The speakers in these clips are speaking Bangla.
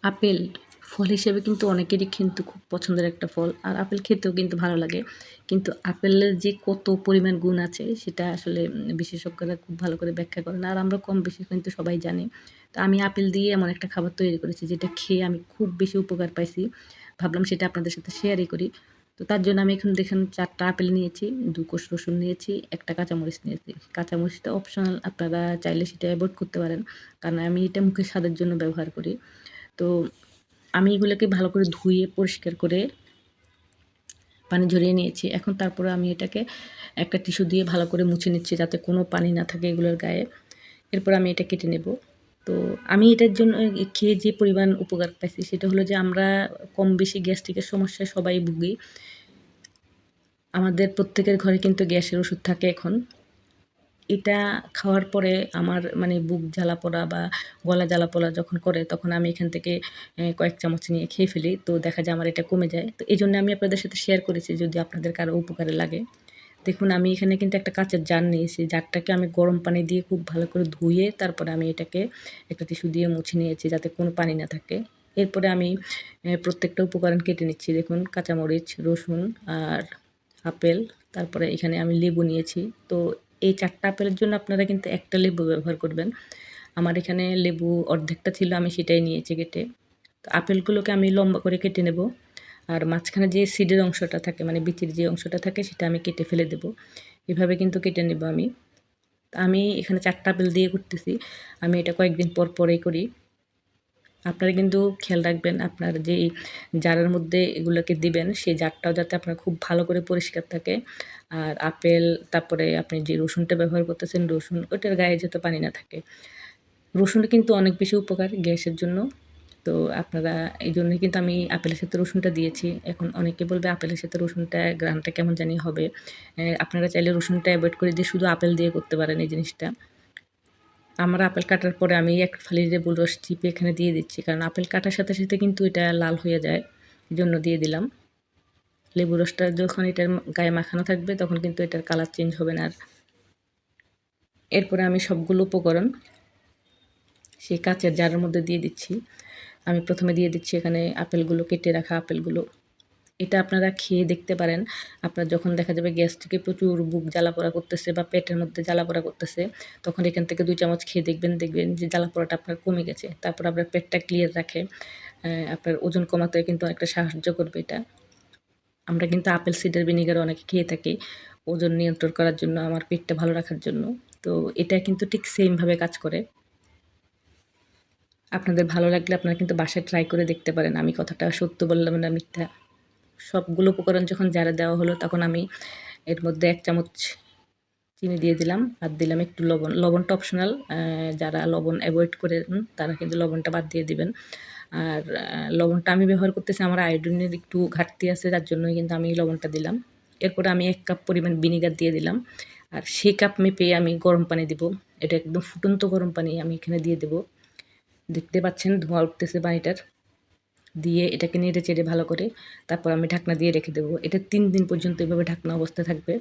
আপেল ফল হিসেবে কিন্তু অনেকেরই কিন্তু খুব পছন্দের একটা ফল। আর আপেল খেতেও কিন্তু ভালো লাগে। কিন্তু আপেলের যে কত পরিমাণ গুণ আছে সেটা আসলে বিশেষজ্ঞরা খুব ভালো করে ব্যাখ্যা করেন। আর আমরা কম বেশি কিন্তু সবাই জানি। তো আমি আপেল দিয়ে এমন একটা খাবার তৈরি করেছি যেটা খেয়ে আমি খুব বেশি উপকার পাইছি। ভাবলাম সেটা আপনাদের সাথে শেয়ারই করি। তো তার জন্য আমি এখন দেখেন ৪ টা আপেল নিয়েছি, ২ কোষ রসুন নিয়েছি, ১ টা কাঁচামরিচ নিয়েছি। কাঁচামরিচটা অপশনাল, আপনারা চাইলে সেটা এভয়েড করতে পারেন। কারণ আমি এটা মুখের স্বাদের জন্য ব্যবহার করি। তো আমি এগুলোকে ভালো করে ধুয়ে পরিষ্কার করে পানি ঝরিয়ে নিয়েছি। এখন তারপরে আমি এটাকে একটা টিস্যু দিয়ে ভালো করে মুছে নিচ্ছি যাতে কোনো পানি না থাকে এগুলোর গায়ে। এরপর আমি এটা কেটে নেব। তো আমি এটার জন্য খেয়ে যে পরিমাণ উপকার পাইছি সেটা হলো যে আমরা কম বেশি গ্যাস্ট্রিকের সমস্যায় সবাই ভুগি। আমাদের প্রত্যেকের ঘরে কিন্তু গ্যাসের ওষুধ থাকে এখন। এটা খাওয়ার পরে আমার মানে বুক জ্বালা-পোড়া বা গলা জ্বালা-পোড়া যখন করে তখন আমি এখান থেকে কয়েক চামচ নিয়ে খেয়ে ফেলি। তো দেখা যায় আমার এটা কমে যায়। তো এজন্য আমি আপনাদের সাথে শেয়ার করেছি যদি আপনাদের কারো উপকারে লাগে। দেখুন আমি এখানে কিন্তু একটা কাঁচের জার নিয়েছি। জারটাকে আমি গরম পানি দিয়ে খুব ভালো করে ধুয়ে তারপরে আমি এটাকে একটা টিস্যু দিয়ে মুছে নিয়েছি যাতে কোনো পানি না থাকে। এরপরে আমি প্রত্যেকটা উপকরণ কেটে নিচ্ছি। দেখুন কাঁচামরিচ, রসুন আর আপেল, তারপরে এখানে আমি লেবু নিয়েছি। তো এই ৪ টা আপেলের জন্য আপনারা কিন্তু একটা লেবু ব্যবহার করবেন। আমার এখানে লেবু অর্ধেকটা ছিল, আমি সেটাই নিয়েছি কেটে। তো আপেলগুলোকে আমি লম্বা করে কেটে নেব। আর মাঝখানে যে সিডের অংশটা থাকে মানে বিচির যে অংশটা থাকে সেটা আমি কেটে ফেলে দেব। এভাবে কিন্তু কেটে নেব আমি। তো আমি এখানে ৪ টা আপেল দিয়ে করতেছি। আমি এটা কয়েকদিন পর পরেই করি। আপনারা কিন্তু খেয়াল রাখবেন আপনার যেই জারের মধ্যে এগুলোকে দিবেন সেই জারটাও যাতে আপনার খুব ভালো করে পরিষ্কার থাকে। আর আপেল তারপরে আপনি যে রসুনটা ব্যবহার করতেছেন রসুন ওটার গায়ে যাতে পানি না থাকে। রসুন কিন্তু অনেক বেশি উপকার গ্যাসের জন্য। তো আপনারা এইজন্যই কিন্তু আমি আপেলের সাথে রসুনটা দিয়েছি। এখন অনেকে বলবে আপেলের সাথে রসুনটা ঘ্রাণটা কেমন জানি হবে। আপনারা চাইলে রসুনটা এভয়েড করে দিয়ে শুধু আপেল দিয়ে করতে পারেন এই জিনিসটা। আমার আপেল কাটার পরে আমি এক ফালি লেবুর রস চিপে এখানে দিয়ে দিচ্ছি। কারণ আপেল কাটার সাথে, সাথে কিন্তু এটা লাল হয়ে যায়। এজন্য দিয়ে দিলাম। লেবুর রসটা যখন এটার গায়ে মাখানো থাকবে তখন কিন্তু এটার কালার চেঞ্জ হবে না আর। এরপরে আমি সবগুলো উপকরণ সেই কাঁচের জারের মধ্যে দিয়ে দিচ্ছি। আমি প্রথমে দিয়ে দিচ্ছি এখানে আপেলগুলো, কেটে রাখা আপেলগুলো। এটা আপনারা খেয়ে দেখতে পারেন। আপনার যখন দেখা যাবে গ্যাস থেকে প্রচুর বুক জ্বালা-পোড়া করতেছে বা পেটের মধ্যে জ্বালা-পোড়া করতেছে, তখন এখান থেকে ২ চামচ খেয়ে দেখবেন, দেখবেন যে জ্বালা-পোড়াটা আপনার কমে গেছে। তারপর আপনার পেটটা ক্লিয়ার রাখে। আপনার ওজন কমাতে কিন্তু অনেকটা সাহায্য করবে এটা। আমরা কিন্তু আপেল সিডার ভিনেগার অনেকে খেয়ে থাকি ওজন নিয়ন্ত্রণ করার জন্য, আমার পেটটা ভালো রাখার জন্য। তো এটা কিন্তু ঠিক সেমভাবে কাজ করে। আপনাদের ভালো লাগলে আপনারা কিন্তু বাসায় ট্রাই করে দেখতে পারেন। আমি কথাটা সত্য বললাম না মিথ্যা। সবগুলো উপকরণ যখন জারে দেওয়া হলো তখন আমি এর মধ্যে ১ চামচ চিনি দিয়ে দিলাম। আর দিলাম একটু লবণ। লবণটা অপশনাল। যারা লবণ এভয়েড করেন তারা কিন্তু লবণটা বাদ দিয়ে দিবেন। আর লবণটা আমি ব্যবহার করতেছি আমার আয়োডিনের একটু ঘাটতি আছে যার জন্যই কিন্তু আমি লবণটা দিলাম। এরপরে আমি ১ কাপ পরিমাণ ভিনেগার দিয়ে দিলাম। আর সেই কাপ মেপে আমি গরম পানি দিব। এটা একদম ফুটন্ত গরম পানি আমি এখানে দিয়ে দেব। দেখতে পাচ্ছেন ধোঁয়া উঠতেছে পানিটার। দিয়ে এটাকে নেড়ে-চেড়ে ভালো করে তারপর আমি ঢাকনা দিয়ে রেখে দেবো। এটা ৩ দিন পর্যন্ত এভাবে ঢাকনা অবস্থায় থাকবে।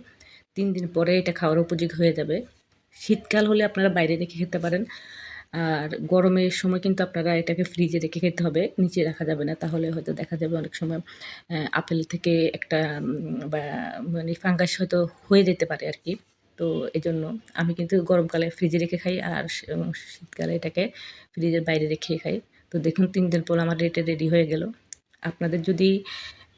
৩ দিন পরে এটা খাওয়ার উপযোগী হয়ে যাবে। শীতকাল হলে আপনারা বাইরে রেখে খেতে পারেন। আর গরমের সময় কিন্তু আপনারা এটাকে ফ্রিজে রেখে খেতে হবে। নিচে রাখা যাবে না। তাহলে হয়তো দেখা যাবে অনেক সময় আপেল থেকে একটা বা মানে ফাঙ্গাস হয়তো হয়ে যেতে পারে আরকি। তো এজন্য আমি কিন্তু গরমকালে ফ্রিজে রেখে খাই আর শীতকালে এটাকে ফ্রিজের বাইরে রেখে খাই। তো দেখুন ৩ দিন পর আমার এটা রেডি হয়ে গেল। আপনাদের যদি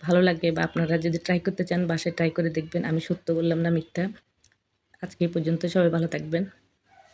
ভালো লাগে বা আপনারা যদি ট্রাই করতে চান বাসায় ট্রাই করে দেখবেন। আমি সত্য বললাম না মিথ্যা। আজকে এই পর্যন্ত সবাই ভালো থাকবেন।